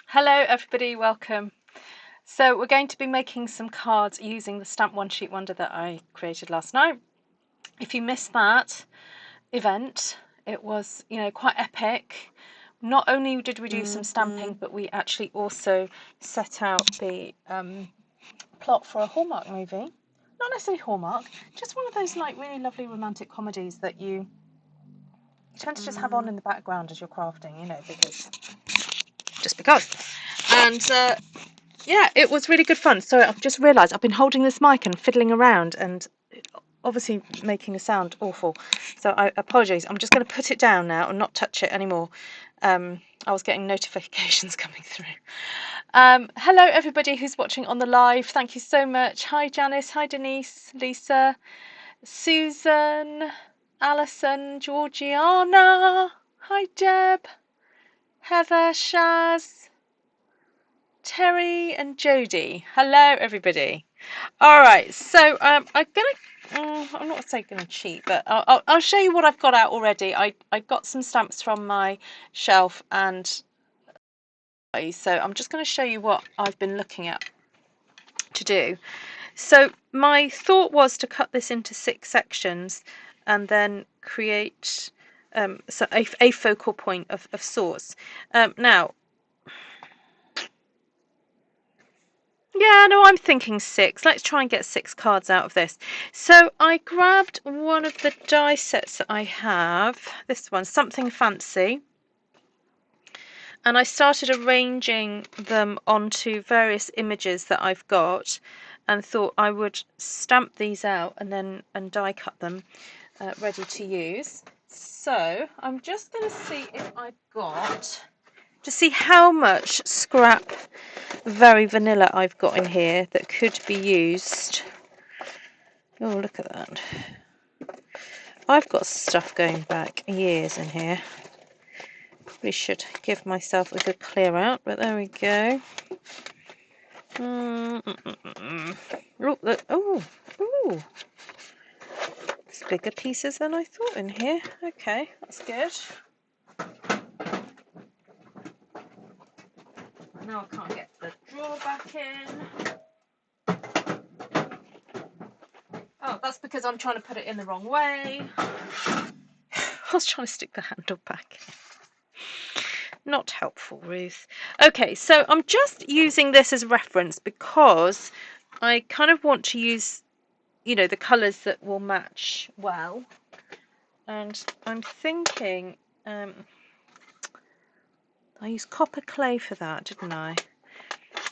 Hello everybody, welcome. So we're going to be making some cards using the Stamp One Sheet Wonder that I created last night. If you missed that event, it was, quite epic. Not only did we do some stamping, but we actually also set out the plot for a Hallmark movie. Not necessarily Hallmark, just one of those like really lovely romantic comedies that you tend to just have on in the background as you're crafting, because. And yeah, it was really good fun. So I've just realised I've been holding this mic and fiddling around and obviously making a sound awful. So I apologise. I'm just going to put it down now and not touch it anymore. I was getting notifications coming through. Hello everybody who's watching on the live. Thank you so much. Hi Janice. Hi Denise. Lisa. Susan. Alison. Georgiana. Hi Deb. Heather. Shaz. Terry and Jodie. Hello everybody. All right, so I'm not saying gonna cheat, but I'll show you what I've got out already. I got some stamps from my shelf, and so I'm just going to show you what I've been looking at to do. So my thought was to cut this into 6 sections and then create so a focal point of sorts. Now, yeah, no, I'm thinking 6. Let's try and get 6 cards out of this. So I grabbed one of the die sets that I have. This one, Something Fancy. And I started arranging them onto various images that I've got and thought I would stamp these out and die cut them ready to use. So I'm just going to see if I've got, to see how much scrap very vanilla I've got in here that could be used. Oh, look at that. I've got stuff going back years in here. Probably should give myself a good clear out, but there we go. Oh, look. Oh, it's bigger pieces than I thought in here. Okay, that's good. Now I can't get the drawer back in. Oh, that's because I'm trying to put it in the wrong way. I was trying to stick the handle back in. Not helpful, Ruth. Okay, so I'm just using this as reference because I kind of want to use, the colours that will match well. And I'm thinking, I used copper clay for that, didn't I?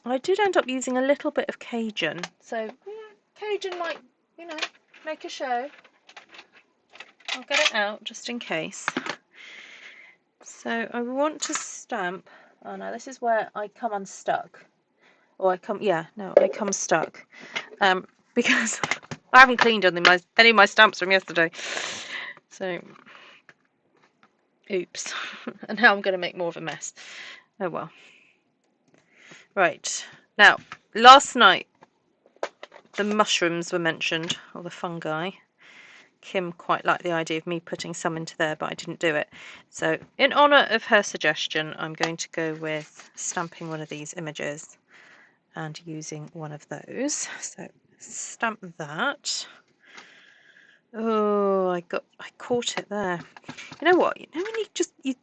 I did end up using a little bit of Cajun. So, Cajun might, make a show. I'll get it out just in case. So I want to stamp. Oh no, this is where I come unstuck. Or I come stuck. Because I haven't cleaned any of my stamps from yesterday. So, oops. And now I'm going to make more of a mess. Oh well. Right. Now, last night the mushrooms were mentioned, or the fungi. Kim quite liked the idea of me putting some into there, but I didn't do it. So in honour of her suggestion, I'm going to go with stamping one of these images and using one of those. So stamp that. Oh, I caught it there. You know what? You know when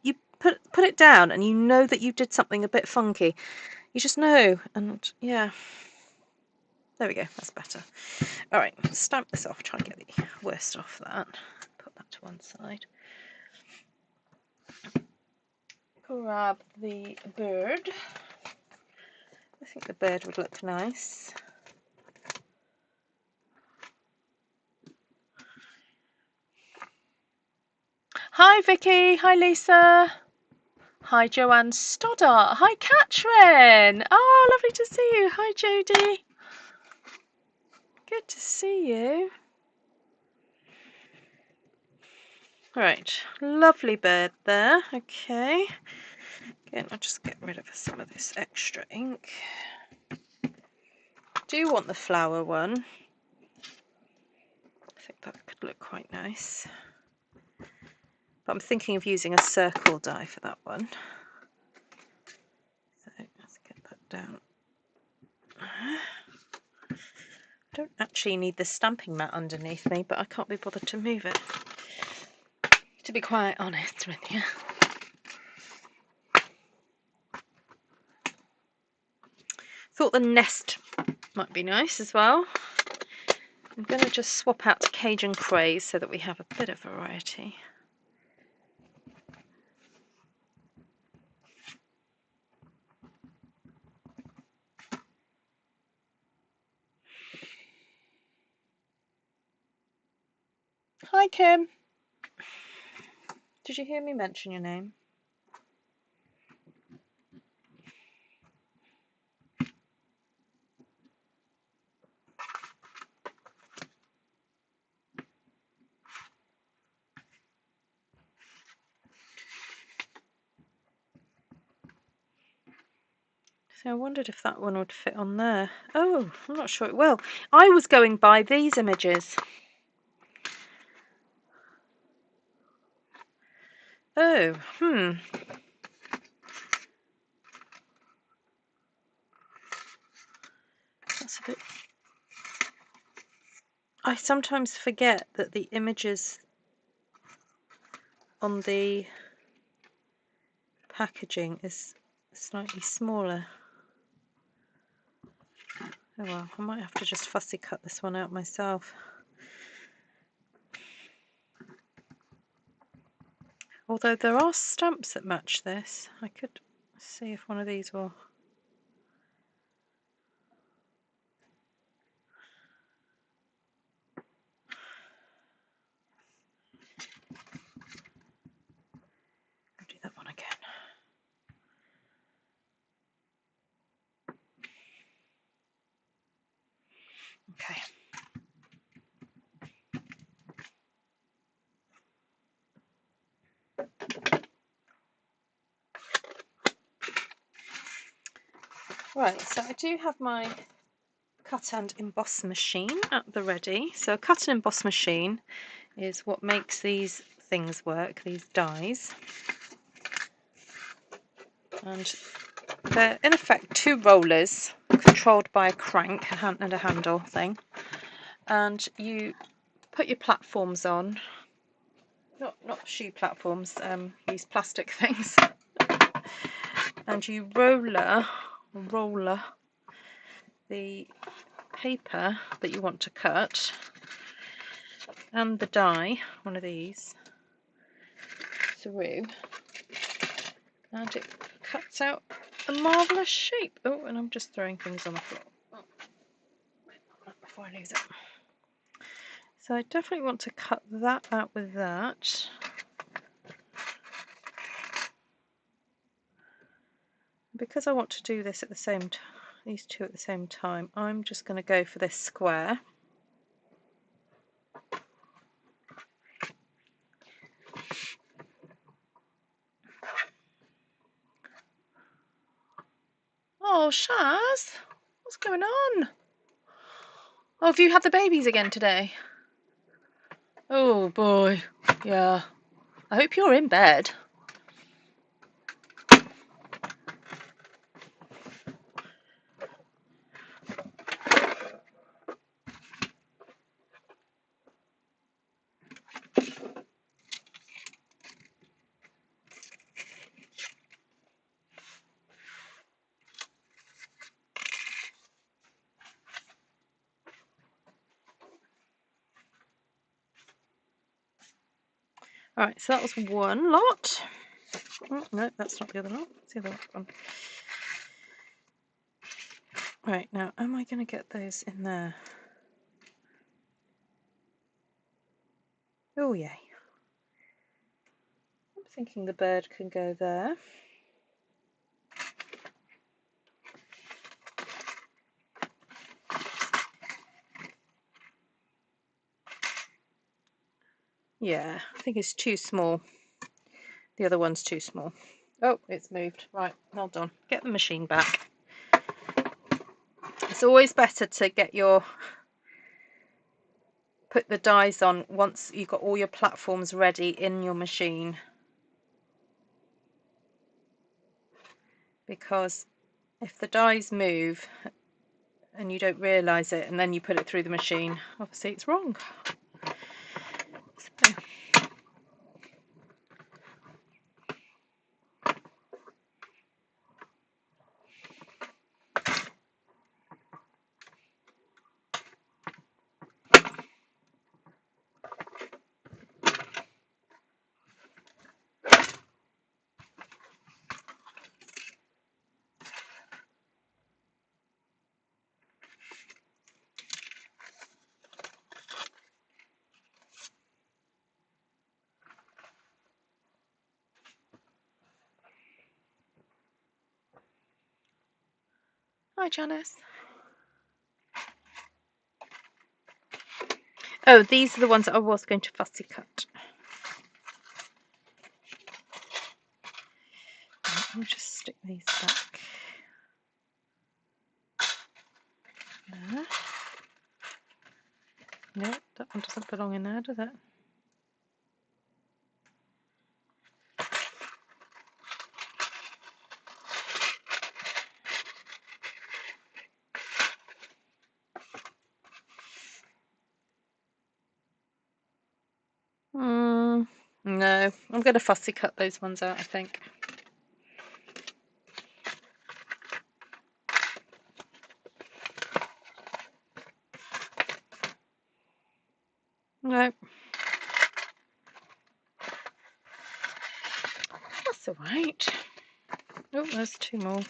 you put it down and you know that you did something a bit funky. You just know, and yeah. There we go, that's better. Alright, stamp this off, try and get the worst off that. Put that to one side. Grab the bird. I think the bird would look nice. Hi Vicky, hi Lisa. Hi Joanne Stoddart. Hi Catherine. Oh, lovely to see you. Hi Jodie. Good to see you. Right, lovely bird there. Okay. Again, I'll just get rid of some of this extra ink. Do want the flower one. I think that could look quite nice. But I'm thinking of using a circle die for that one. So down. I don't actually need the stamping mat underneath me, but I can't be bothered to move it, to be quite honest with you. Thought the nest might be nice as well. I'm going to just swap out to Cajun Craze so that we have a bit of variety. Hi Kim. Did you hear me mention your name? So I wondered if that one would fit on there. Oh, I'm not sure it will. I was going by these images. Oh, That's a bit... I sometimes forget that the images on the packaging is slightly smaller. Oh well, I might have to just fussy cut this one out myself. Although there are stamps that match this. I could see if one of these will... I'll do that one again. Okay. Right, so I do have my cut and emboss machine at the ready. So a cut and emboss machine is what makes these things work, these dies. And they're in effect two rollers controlled by a crank and a handle thing. And you put your platforms on, not shoe platforms, these plastic things. And you roller the paper that you want to cut and the die, one of these, through, and it cuts out a marvellous shape. Oh, and I'm just throwing things on the floor. Oh, before I lose it. So I definitely want to cut that out with that. Because I want to do this at the same time, these two at the same time, I'm just going to go for this square. Oh, Shaz, what's going on? Oh, have you had the babies again today? Oh boy, yeah. I hope you're in bed. Alright, so that was one lot. Oh, no, that's not the other lot. It's the other one. Right, now, am I going to get those in there? Oh, yay. I'm thinking the bird can go there. Yeah, I think it's too small. The other one's too small. Oh, it's moved. Right, hold on. Get the machine back. It's always better to get put the dies on once you've got all your platforms ready in your machine. Because if the dies move and you don't realise it and then you put it through the machine, obviously it's wrong. So. Hi, Janice. Oh, these are the ones that I was going to fussy cut. I'll just stick these back there. No, that one doesn't belong in there, does it? No, I'm going to fussy cut those ones out, I think. No. That's all right. Oh, there's two more.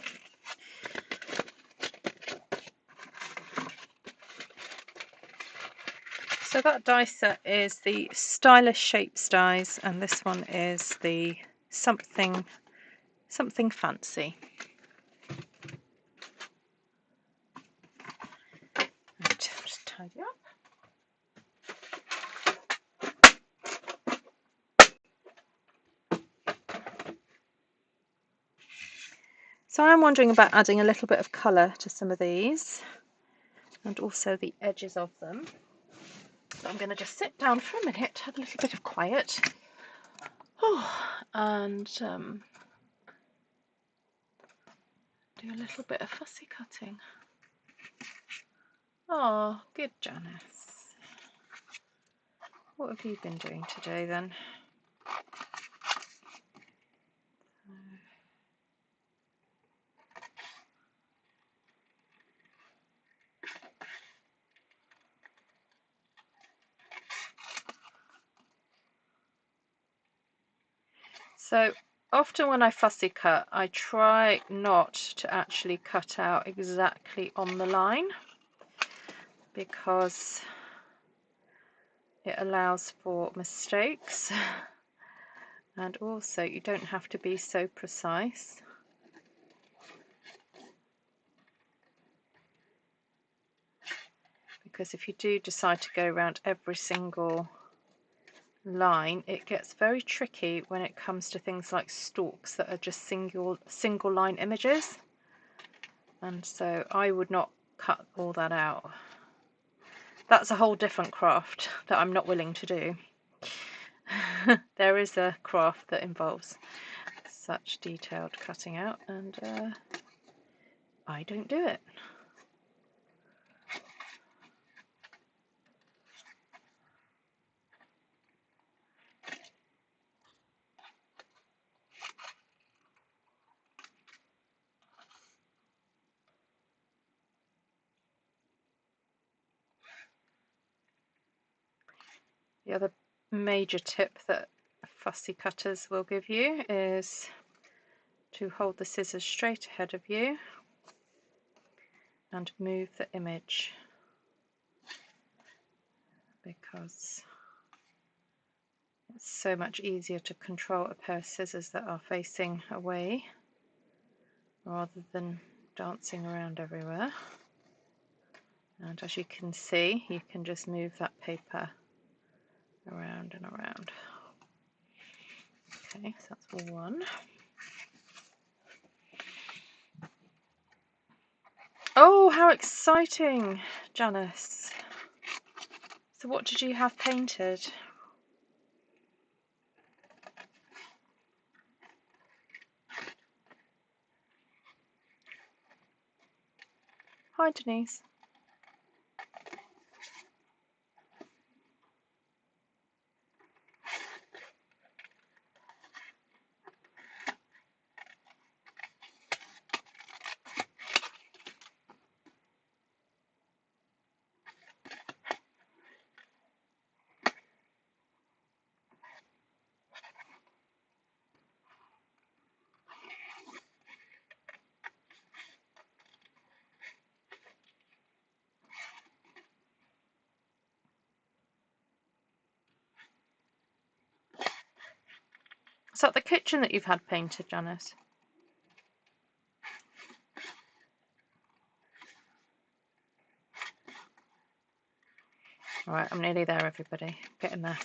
So that die set is the Stylish Shapes dies, and this one is the something fancy. And just tidy up. So I'm wondering about adding a little bit of colour to some of these, and also the edges of them. So I'm going to just sit down for a minute, have a little bit of quiet, and do a little bit of fussy cutting. Oh, good, Janice. What have you been doing today then? So often when I fussy cut, I try not to actually cut out exactly on the line, because it allows for mistakes, and also you don't have to be so precise. Because if you do decide to go around every single line, it gets very tricky when it comes to things like stalks that are just single line images, and so I would not cut all that out. That's a whole different craft that I'm not willing to do. There is a craft that involves such detailed cutting out, and I don't do it. The other major tip that fussy cutters will give you is to hold the scissors straight ahead of you and move the image, because it's so much easier to control a pair of scissors that are facing away rather than dancing around everywhere. And as you can see, you can just move that paper around and around. Okay, so that's one. Oh, how exciting, Janice. So what did you have painted? Hi, Denise. Is that the kitchen that you've had painted, Janice? Alright, I'm nearly there, everybody. Get in there.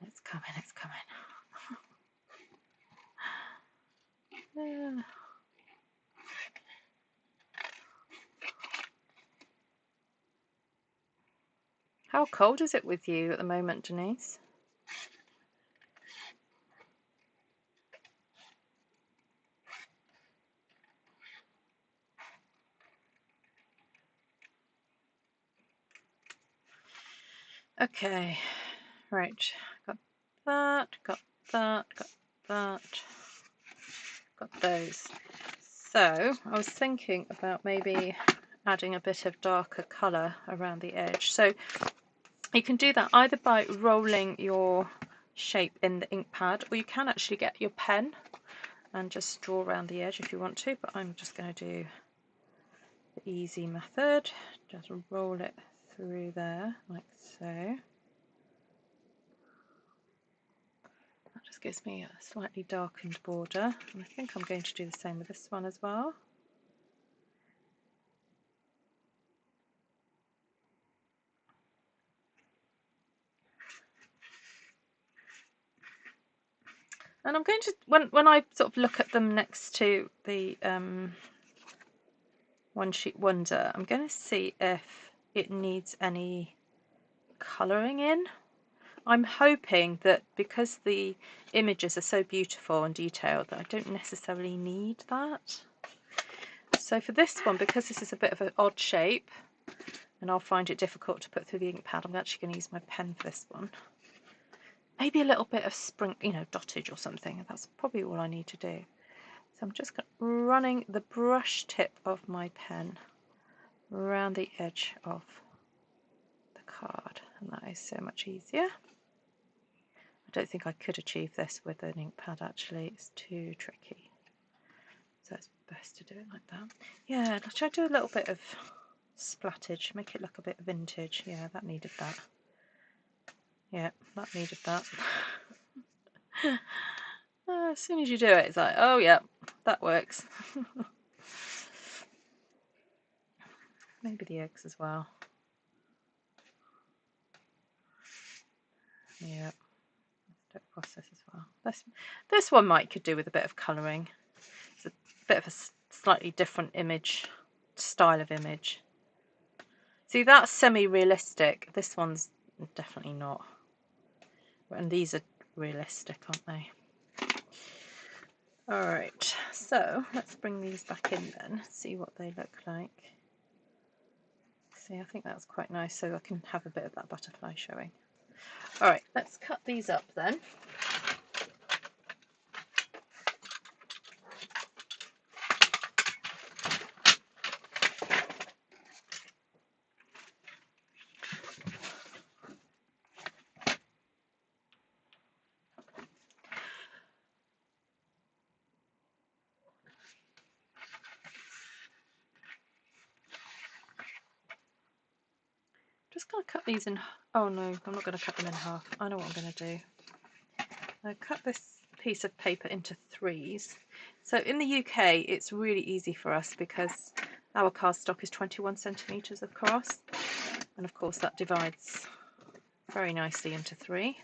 It's coming, it's coming. Yeah. How cold is it with you at the moment, Denise? Okay, right. Got that, got that, got that, got those. So I was thinking about maybe adding a bit of darker colour around the edge. So you can do that either by rolling your shape in the ink pad, or you can actually get your pen and just draw around the edge if you want to, but I'm just going to do the easy method. Just roll it through there like so. That just gives me a slightly darkened border, and I think I'm going to do the same with this one as well. And I'm going to, when I sort of look at them next to the One Sheet Wonder, I'm going to see if it needs any colouring in. I'm hoping that because the images are so beautiful and detailed that I don't necessarily need that. So for this one, because this is a bit of an odd shape and I'll find it difficult to put through the ink pad, I'm actually going to use my pen for this one. Maybe a little bit of dottage or something. That's probably all I need to do. So I'm just running the brush tip of my pen around the edge of the card, and that is so much easier. I don't think I could achieve this with an ink pad actually, it's too tricky. So it's best to do it like that. Yeah, should I do a little bit of splattage, make it look a bit vintage? Yeah, that needed that. Yeah, that needed that. As soon as you do it, it's like, oh yeah, that works. Maybe the eggs as well. Yeah, let's do it across this as well. This one could do with a bit of colouring. It's a bit of a slightly different image, style of image. See, that's semi-realistic. This one's definitely not. And these are realistic, aren't they? Alright, so let's bring these back in then, see what they look like. See, I think that's quite nice, so I can have a bit of that butterfly showing. Alright, let's cut these up then. Just going to cut these in. Oh no, I'm not going to cut them in half. I know what I'm going to do. I cut this piece of paper into threes. So in the UK, it's really easy for us because our cardstock is 21 centimetres across, and of course that divides very nicely into three.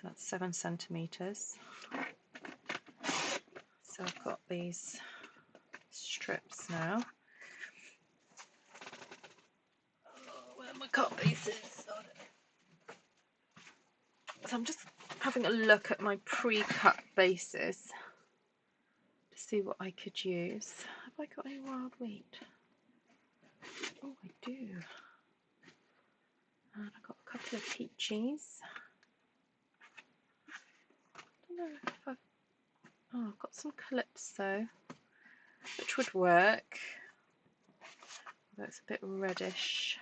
So that's 7 centimetres. So I've got these strips now. Where are my cut pieces? So I'm just having a look at my pre-cut bases. see what I could use. Have I got any wild wheat? Oh, I do. And I've got a couple of peaches. I don't know if I've got some calypso, which would work. That's a bit reddish.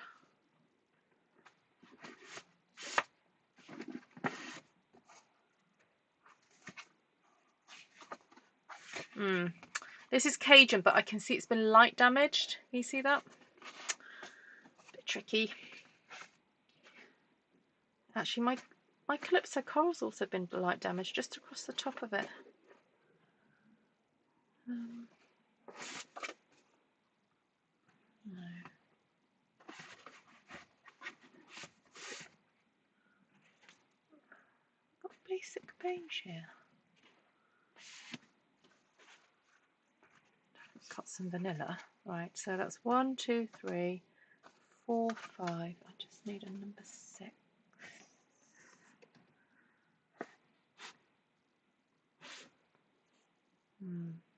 This is Cajun, but I can see it's been light damaged. Can you see that? A bit tricky. Actually, my calypso coral's also been light damaged just across the top of it. No. Got basic beige here. Cut some vanilla. Right, so that's 1, 2, 3, 4, 5. I just need a number 6.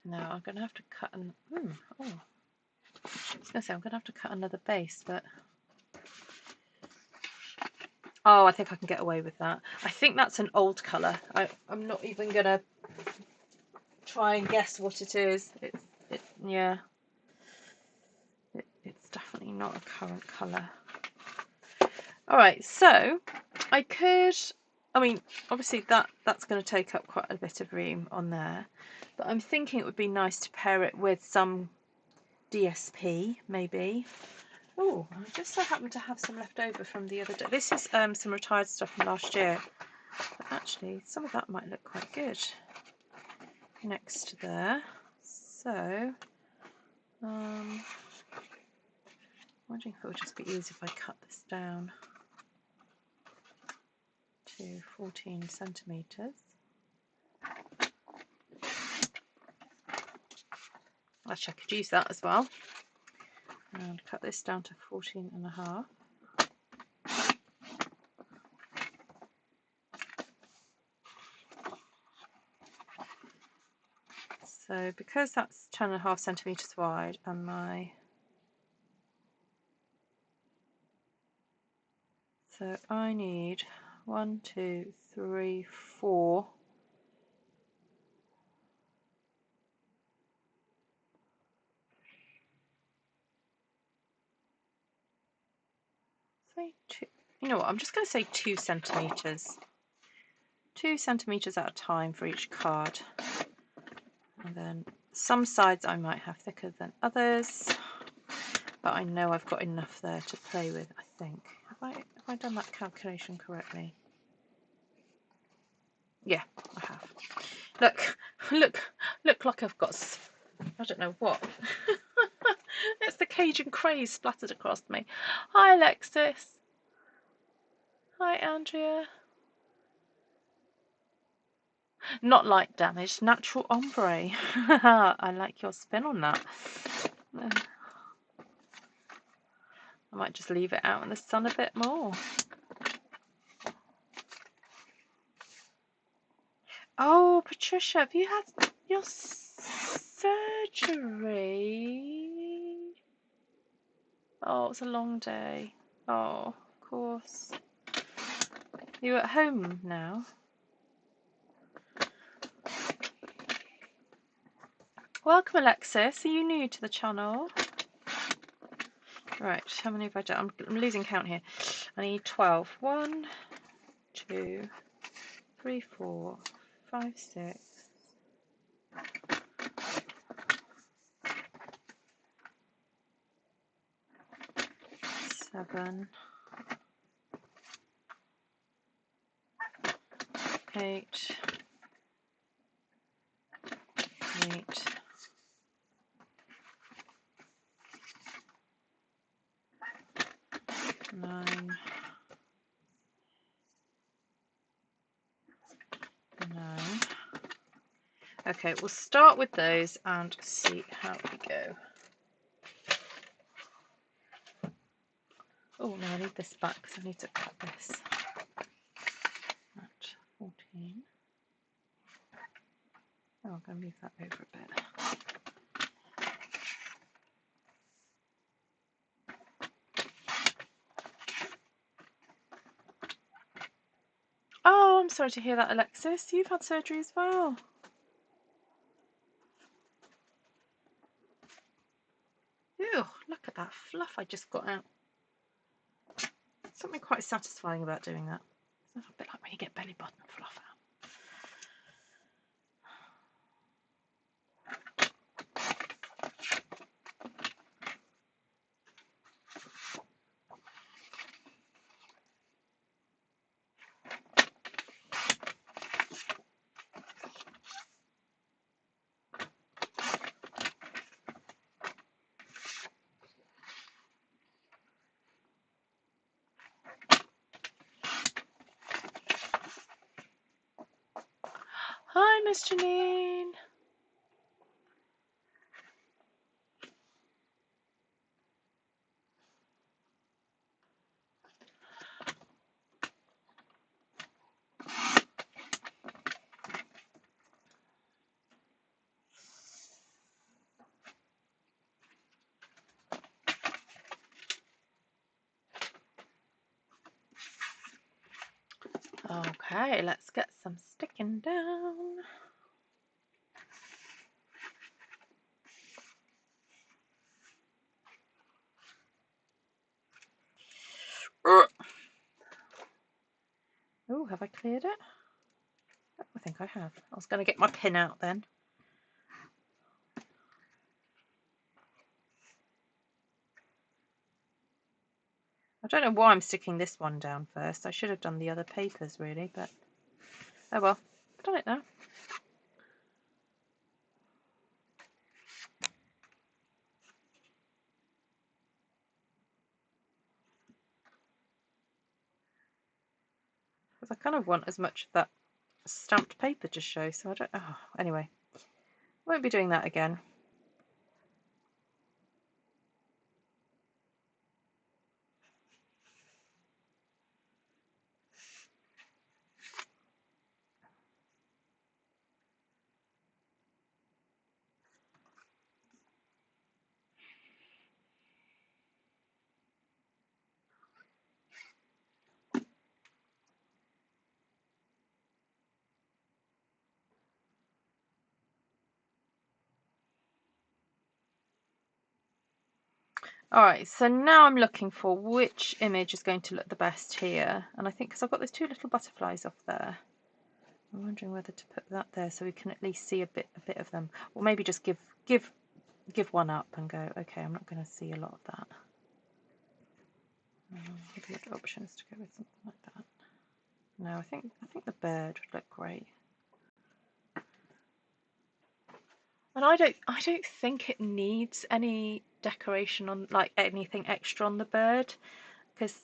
Now I'm going to have to cut an. I was going to say I'm going to have to cut another base, but I think I can get away with that. I think that's an old colour. I'm not even going to try and guess what it is. Yeah. It's definitely not a current colour. Alright, so I mean, obviously that's going to take up quite a bit of room on there, but I'm thinking it would be nice to pair it with some DSP, maybe. Oh, I just so happen to have some left over from the other day. This is some retired stuff from last year, but actually some of that might look quite good next to there. So, I'm wondering if it would just be easy if I cut this down to 14 centimetres. Actually, I could use that as well. And cut this down to 14.5. So because that's 10.5 centimetres wide and so I need 1, 2, 3, 4. Say 2. You know what? I'm just going to say 2 centimetres. 2 centimetres at a time for each card. And then some sides I might have thicker than others, but I know I've got enough there to play with, I think. Have I done that calculation correctly? Yeah, I have. Look like I've got, I don't know what. It's the Cajun craze splattered across me. Hi, Alexis. Hi, Andrea. Not light damage, natural ombre. I like your spin on that. I might just leave it out in the sun a bit more. Oh, Patricia, have you had your surgery? Oh, it's a long day. Oh, of course. You're at home now? Welcome, Alexis. Are you new to the channel? Right, how many have I done? I'm losing count here. I need 12. 1, 2, 3, 4, 5, 6. 7, 8, 9. Okay, we'll start with those and see how we go. Oh no, I need this back because I need to cut this at 14. Oh, I'm going to move that over a bit. sorry to hear that, Alexis. You've had surgery as well. Ew, look at that fluff I just got out. Something quite satisfying about doing that. It's a bit like when you get belly button fluff out. Hi, Miss Janine. Okay, let's get some sticking down. Oh, have I cleared it? Oh, I think I have. I was going to get my pin out then. I don't know why I'm sticking this one down first. I should have done the other papers really, but oh well. I've done it now. Because I kind of want as much of that stamped paper to show, so I don't. Oh, anyway, won't be doing that again. Alright, so now I'm looking for which image is going to look the best here. And I think because I've got those two little butterflies off there, I'm wondering whether to put that there so we can at least see a bit of them. Or maybe just give one up and go, okay, I'm not going to see a lot of that. Maybe the option is to go with something like that. No, I think the bird would look great. And I don't think it needs any decoration on, like anything extra on the bird, because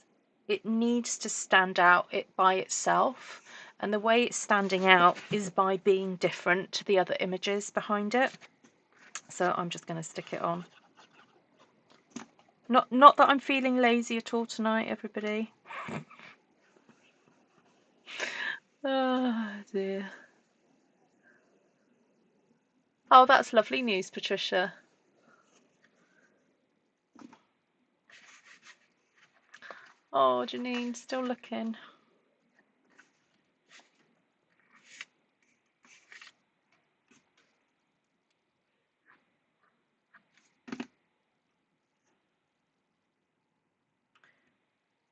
it needs to stand out by itself, and the way it's standing out is by being different to the other images behind it. So I'm just going to stick it on. Not that I'm feeling lazy at all tonight, everybody. Oh dear. Oh, that's lovely news, Patricia. Oh, Janine, still looking.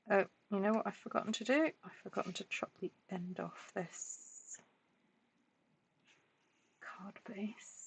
Oh, you know what I've forgotten to do? I've forgotten to chop the end off this card base.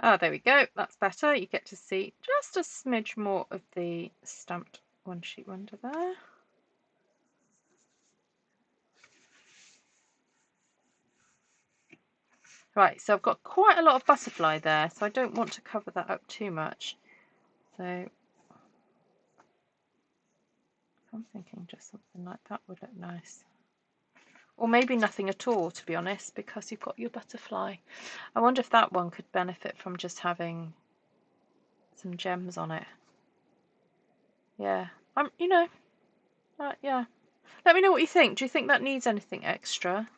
Oh, there we go. That's better. You get to see just a smidge more of the stamped one sheet wonder there. Right, so I've got quite a lot of butterfly there, so I don't want to cover that up too much. So I'm thinking just something like that would look nice. Or maybe nothing at all, to be honest, because you've got your butterfly. I wonder if that one could benefit from just having some gems on it. Yeah, you know, yeah. Let me know what you think. Do you think that needs anything extra?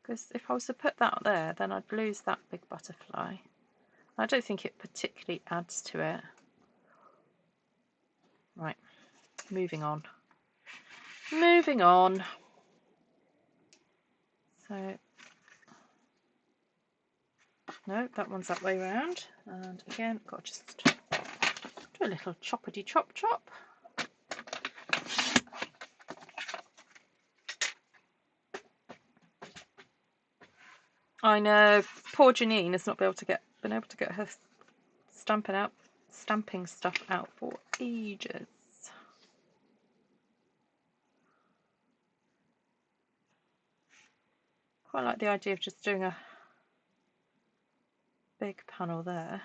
Because if I was to put that there, then I'd lose that big butterfly. I don't think it particularly adds to it. Right, moving on. Moving on. So, no, that one's that way round. And again, got to just do a little choppity chop chop. I know, poor Janine has not been able to get her stamping stuff out for ages. Quite like the idea of just doing a big panel there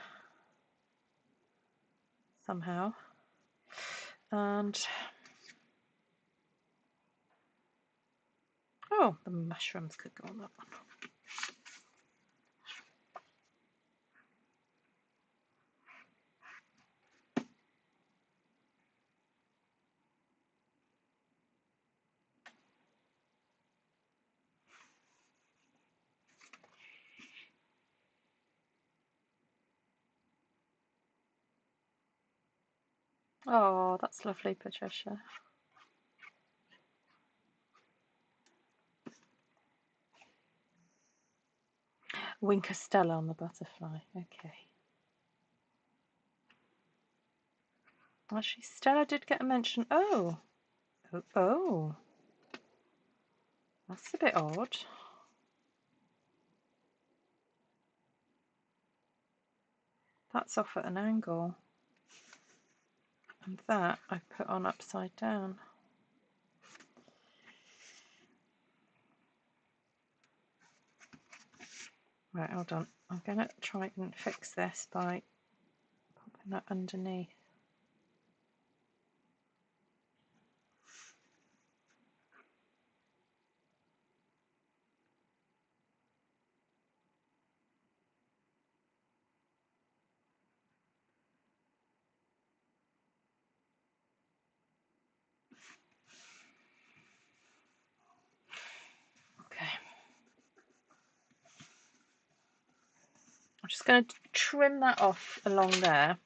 somehow. And oh, the mushrooms could go on that one. Oh, that's lovely, Patricia. Winker Stella on the butterfly. Okay. Actually, Stella did get a mention. Oh. Oh. That's a bit odd. That's off at an angle. And that I put on upside down. Right, hold on. I'm going to try and fix this by popping that underneath. Okay. I'm just going to trim that off along there.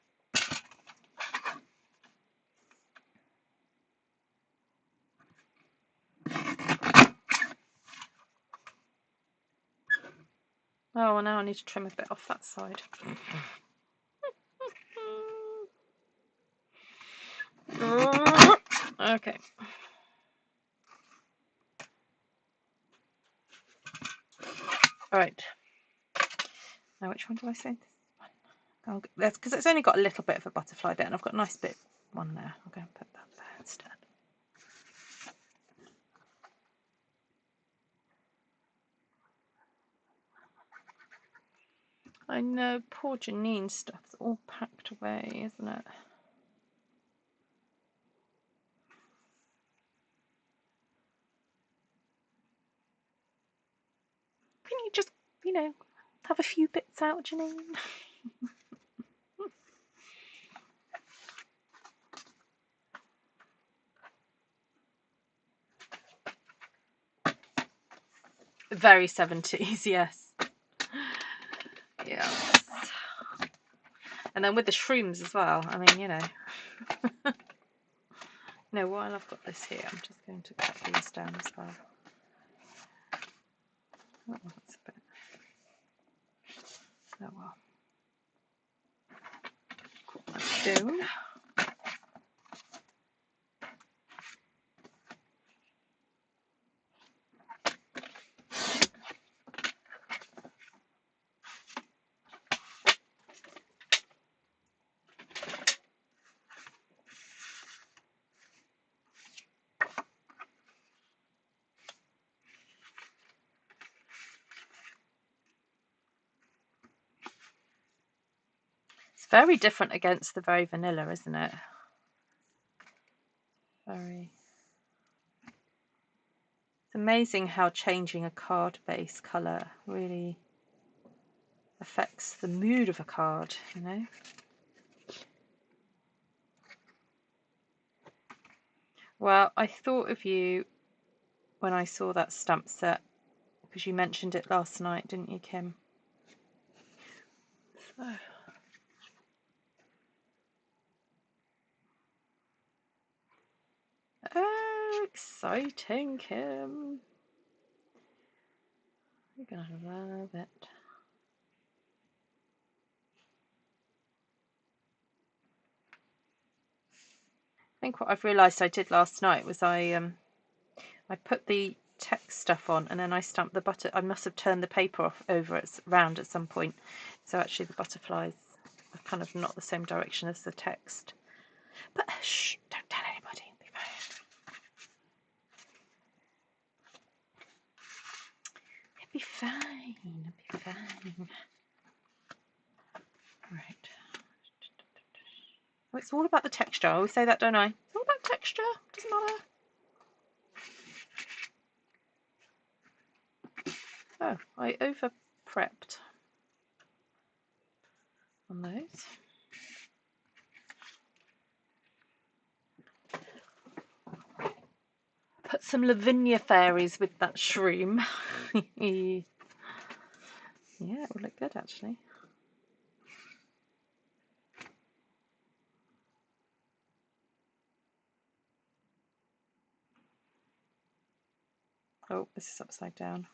Oh, well, now I need to trim a bit off that side. Okay. All right. Now, which one do I say? That's because it's only got a little bit of a butterfly bit, and I've got a nice bit one there. I'll go and put that there instead. I know, poor Janine's stuff's all packed away, isn't it? Can you just, have a few bits out, Janine? Very 70s, yes. Yes. And then with the shrooms as well. I mean, No, while I've got this here, I'm just going to cut these down as well. Oh, that's a bit. Oh well. Put that down. Very different against the very vanilla, isn't it? Very. It's amazing how changing a card base colour really affects the mood of a card, you know. Well, I thought of you when I saw that stamp set, because you mentioned it last night, didn't you, Kim? So. Oh, exciting, Kim. You're gonna love it. I think what I've realised I did last night was I put the text stuff on and then I stamped the butter. I must have turned the paper off over round at some point, so actually the butterflies are kind of not the same direction as the text. But shh, don't tell anybody. It'll be fine. It'll be fine. Right. Oh, it's all about the texture. I always say that, don't I? It's all about texture. Doesn't matter. Oh, I over prepped on those. Put some Lavinia fairies with that shroom. Yeah, it will look good actually. Oh, this is upside down.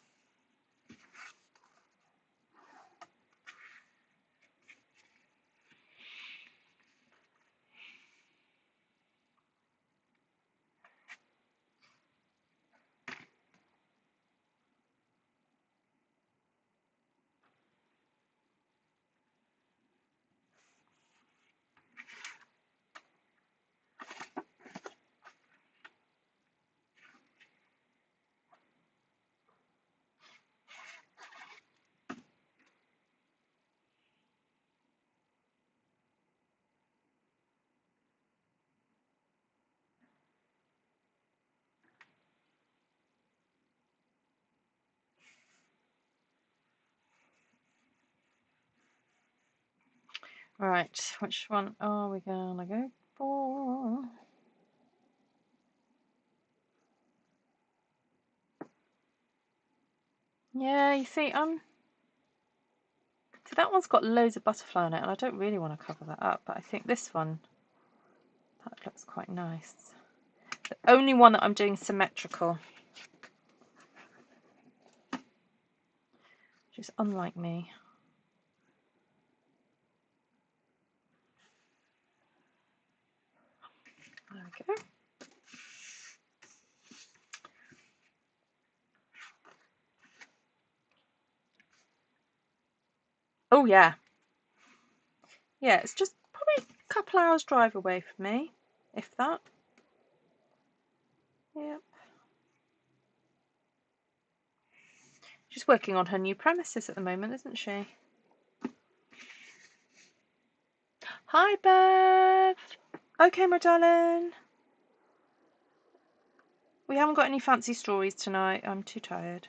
Right, which one are we gonna go for? Yeah, you see, see that one's got loads of butterfly on it, and I don't really want to cover that up, but I think this one, that looks quite nice. The only one that I'm doing symmetrical, which is unlike me. There we go. Oh yeah. Yeah, it's just probably a couple hours drive away from me, if that. Yep. She's working on her new premises at the moment, isn't she? Hi, Bev. Okay, my darling. We haven't got any fancy stories tonight. I'm too tired.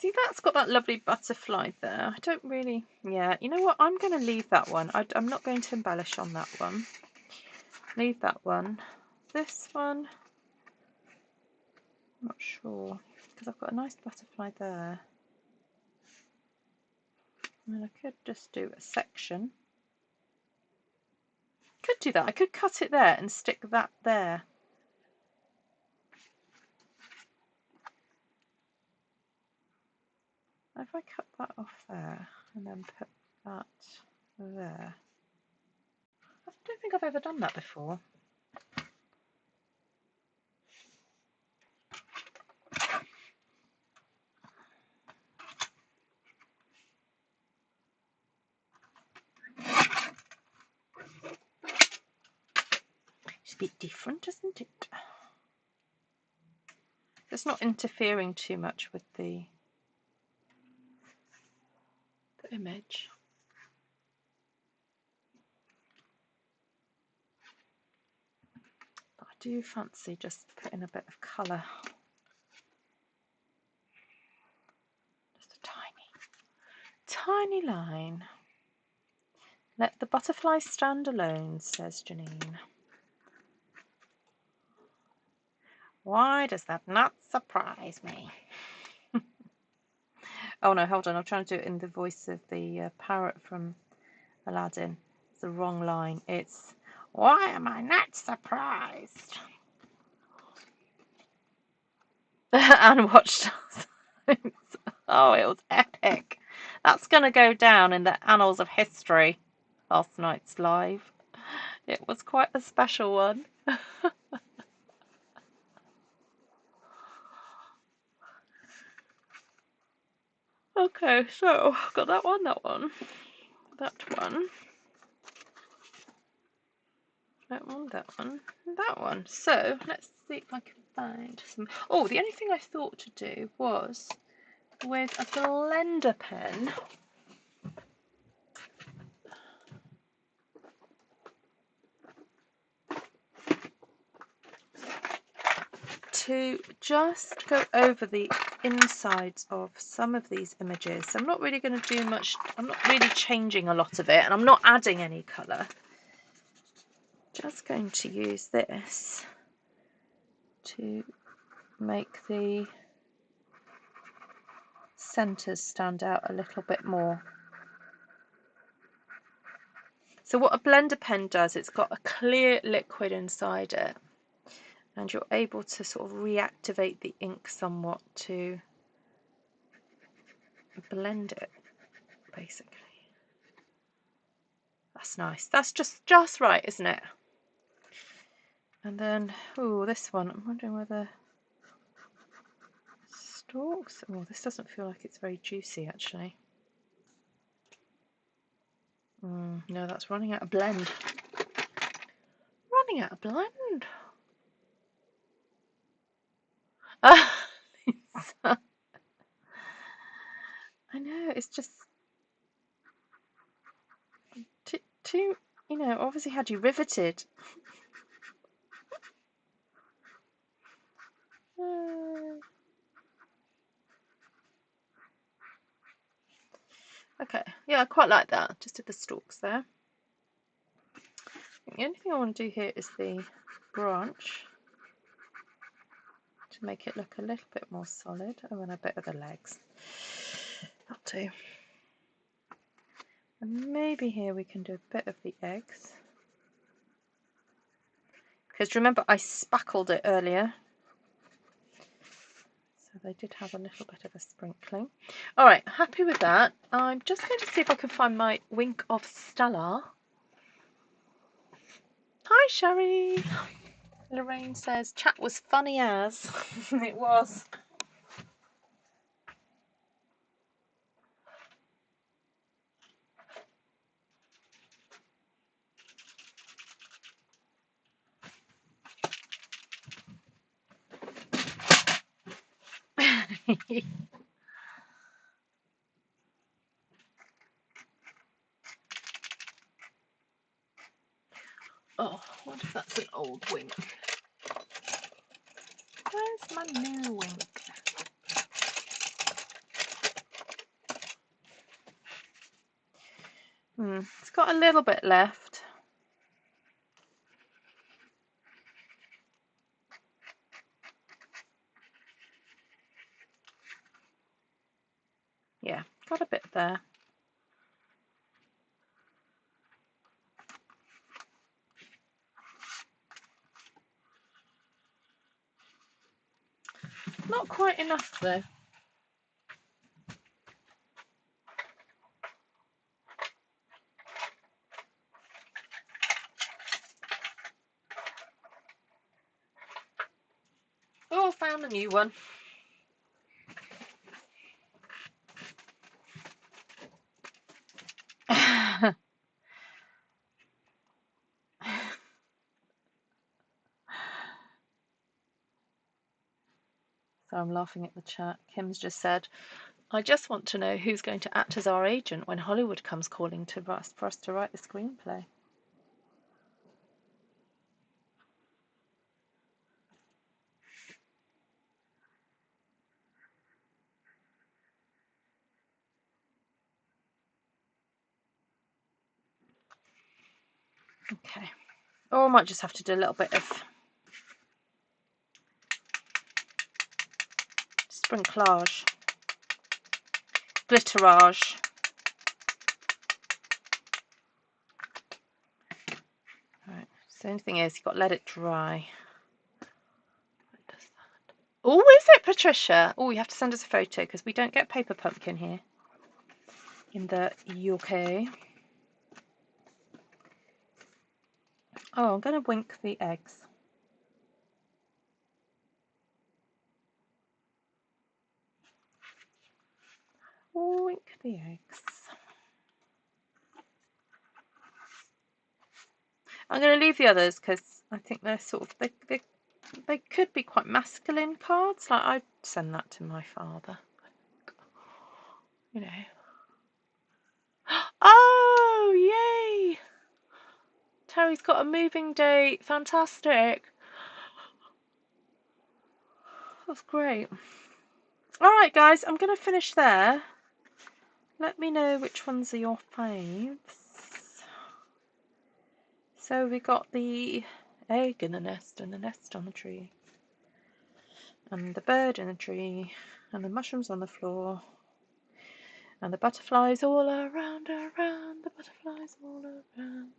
See, that's got that lovely butterfly there. I don't really... Yeah, you know what? I'm going to leave that one. I'm not going to embellish on that one. Leave that one. This one, I'm not sure, because I've got a nice butterfly there. And I could just do a section. Could do that. I could cut it there and stick that there. If I cut that off there and then put that there. I don't think I've ever done that before. bit different, isn't it? It's not interfering too much with the image. But I do fancy just putting a bit of colour. Just a tiny line. Let the butterfly stand alone, says Janine. Why does that not surprise me? Oh no, hold on, I'm trying to do it in the voice of the parrot from Aladdin. It's the wrong line. It's, why am I not surprised? And watched us. Oh, it was epic. That's going to go down in the annals of history, last night's live. It was quite a special one. Okay, so got that one, that one. So let's see if I can find some. Oh, the only thing I thought to do was with a blender pen to just go over the insides of some of these images. So I'm not really going to do much. I'm not really changing a lot of it, and I'm not adding any colour. Just going to use this to make the centres stand out a little bit more. So what a blender pen does, it's got a clear liquid inside it, and you're able to sort of reactivate the ink somewhat to blend it, basically. That's nice. That's just right, isn't it? And then, oh, this one, I'm wondering whether stalks. Oh, this doesn't feel like it's very juicy, actually. No, that's running out of blend. Running out of blend. I know, it's just too, you know, obviously had you riveted. Okay, yeah, I quite like that. Just did the stalks there. The only thing I want to do here is the branch to make it look a little bit more solid. Oh, and a bit of the legs. That'll do. And maybe here we can do a bit of the eggs. Because remember, I spackled it earlier. So they did have a little bit of a sprinkling. Alright, happy with that. I'm just going to see if I can find my Wink of Stella. Hi, Sherry. Lorraine says, chat was funny as. It was. Oh, what if that's an old Wink? Where's my new Wink? It's got a little bit left. Yeah, got a bit there. Not quite enough though. Oh, found a new one. So I'm laughing at the chat. Kim's just said, I just want to know who's going to act as our agent when Hollywood comes calling to us for us to write the screenplay. Okay. Or I might just have to do a little bit of sprinklage, glitterage. Right. So the only thing is, you've got to let it dry. Oh, is it, Patricia? Oh, you have to send us a photo because we don't get paper pumpkin here in the UK. Oh, I'm going to wink the eggs. Wink the eggs. I'm going to leave the others because I think they're sort of, they could be quite masculine cards. Like, I'd send that to my father. You know. Oh, yay! Terry's got a moving date. Fantastic. That's great. Alright, guys, I'm going to finish there. Let me know which ones are your faves. So we got the egg in the nest and the nest on the tree. And the bird in the tree. And the mushrooms on the floor. And the butterflies all around, the butterflies all around.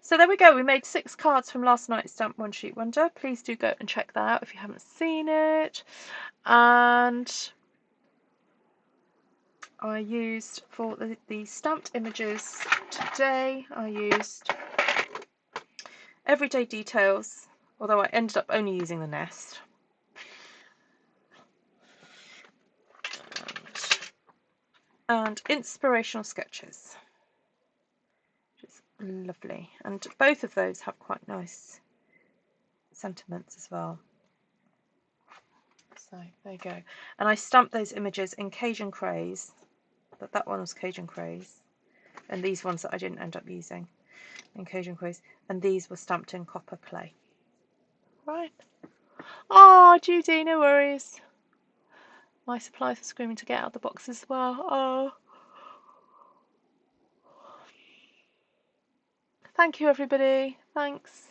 So there we go. We made 6 cards from last night's Stamp One Sheet Wonder. Please do go and check that out if you haven't seen it. And I used, for the stamped images today, I used Everyday Details, although I ended up only using the nest. And Inspirational Sketches, which is lovely. And both of those have quite nice sentiments as well. So there you go. And I stamped those images in Cajun Craze. That one was Cajun Craze. And these ones that I didn't end up using in Cajun Craze. And these were stamped in copper clay. Right. Oh, Judy, no worries. My supplies are screaming to get out of the box as well. Oh. Thank you, everybody. Thanks.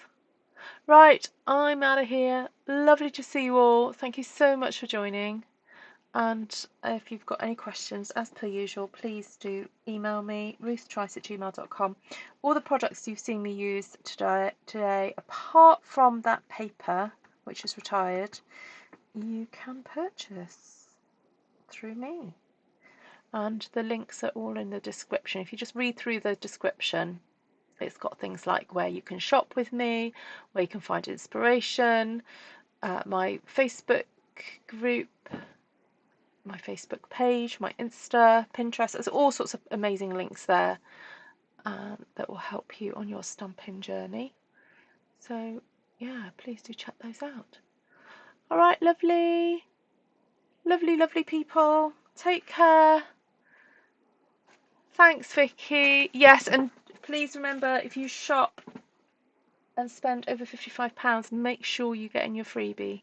Right, I'm out of here. Lovely to see you all. Thank you so much for joining. And if you've got any questions, as per usual, please do email me, ruthtrice@gmail.com. All the products you've seen me use today, apart from that paper, which is retired, you can purchase through me. And the links are all in the description. If you just read through the description, it's got things like where you can shop with me, where you can find inspiration, my Facebook group, my Facebook page, my Insta, Pinterest. There's all sorts of amazing links there that will help you on your stamping journey. So yeah, please do check those out. All right, lovely, lovely, lovely people. Take care. Thanks, Vicky. Yes, and please remember, if you shop and spend over £55, make sure you get in your freebie.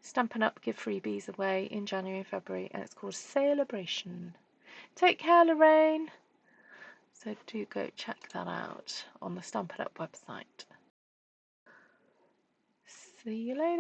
Stampin' Up give freebies away in January and February, and it's called Celebration. Take care, Lorraine. So do go check that out on the Stampin' Up website. See you later.